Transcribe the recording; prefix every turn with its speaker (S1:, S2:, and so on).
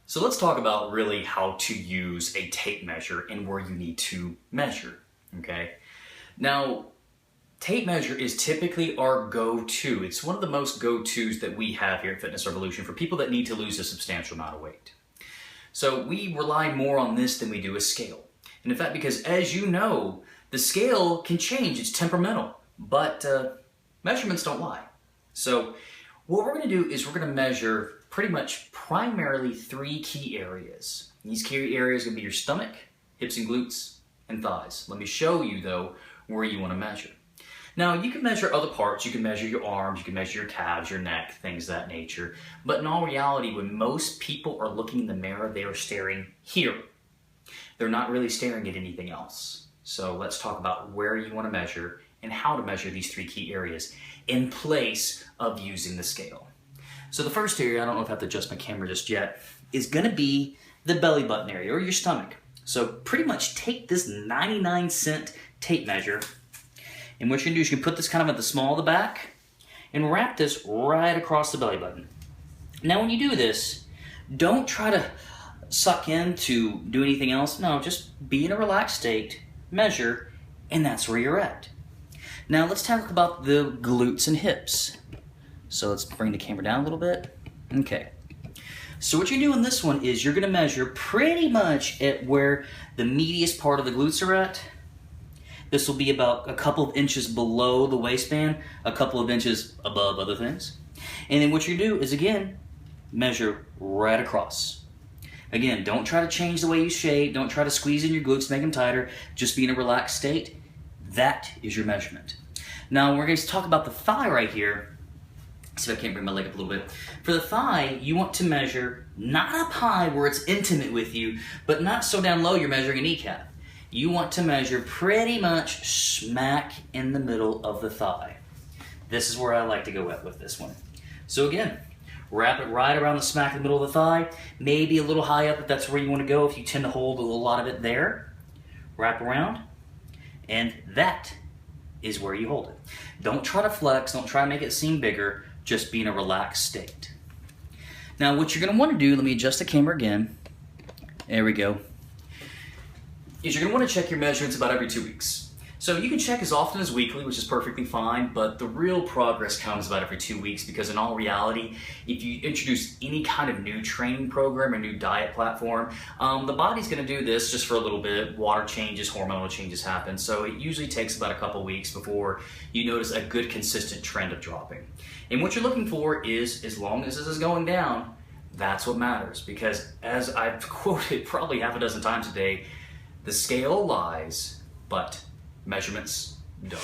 S1: So let's talk about really how to use a tape measure and where you need to measure, okay? Now, tape measure is typically our go-to. It's one of the most go-tos that we have here at Fitness Revolution for people that need to lose a substantial amount of weight. So we rely more on this than we do a scale. And in fact, because as you know, the scale can change, it's temperamental, but measurements don't lie. So what we're gonna do is we're gonna measure pretty much primarily 3 key areas. These key areas are gonna be your stomach, hips and glutes, and thighs. Let me show you though where you wanna measure. Now you can measure other parts, you can measure your arms, you can measure your calves, your neck, things of that nature. But in all reality, when most people are looking in the mirror, they are staring here. They're not really staring at anything else. So let's talk about where you wanna measure and how to measure these 3 key areas in place of using the scale. So the first area, I don't know if I have to adjust my camera just yet, is gonna be the belly button area or your stomach. So pretty much take this 99-cent tape measure, and what you're gonna do is you can put this kind of at the small of the back and wrap this right across the belly button. Now when you do this, don't try to suck in to do anything else. No, just be in a relaxed state, measure, and that's where you're at. Now let's talk about the glutes and hips. So let's bring the camera down a little bit. Okay. So what you do in this one is you're gonna measure pretty much at where the meatiest part of the glutes are at. This will be about a couple of inches below the waistband, a couple of inches above other things. And then what you do is, again, measure right across. Again, don't try to change the way you shape. Don't try to squeeze in your glutes, make them tighter. Just be in a relaxed state. That is your measurement. Now we're going to talk about the thigh right here. See if I can't bring my leg up a little bit. For the thigh, you want to measure not up high where it's intimate with you, but not so down low you're measuring a kneecap. You want to measure pretty much smack in the middle of the thigh. This is where I like to go with this one. So again, wrap it right around the smack in the middle of the thigh, maybe a little high up if that's where you want to go, if you tend to hold a lot of it there. Wrap around, and that is where you hold it. Don't try to flex, don't try to make it seem bigger, just be in a relaxed state. Now what you're gonna wanna do, let me adjust the camera again. There we go. Is you're gonna wanna check your measurements about every 2 weeks. So you can check as often as weekly, which is perfectly fine, but the real progress comes about every 2 weeks because in all reality, if you introduce any kind of new training program or new diet platform, the body's gonna do this just for a little bit. Water changes, hormonal changes happen. So it usually takes about a couple weeks before you notice a good consistent trend of dropping. And what you're looking for is, as long as this is going down, that's what matters. Because as I've quoted probably half a dozen times today, the scale lies, but measurements don't.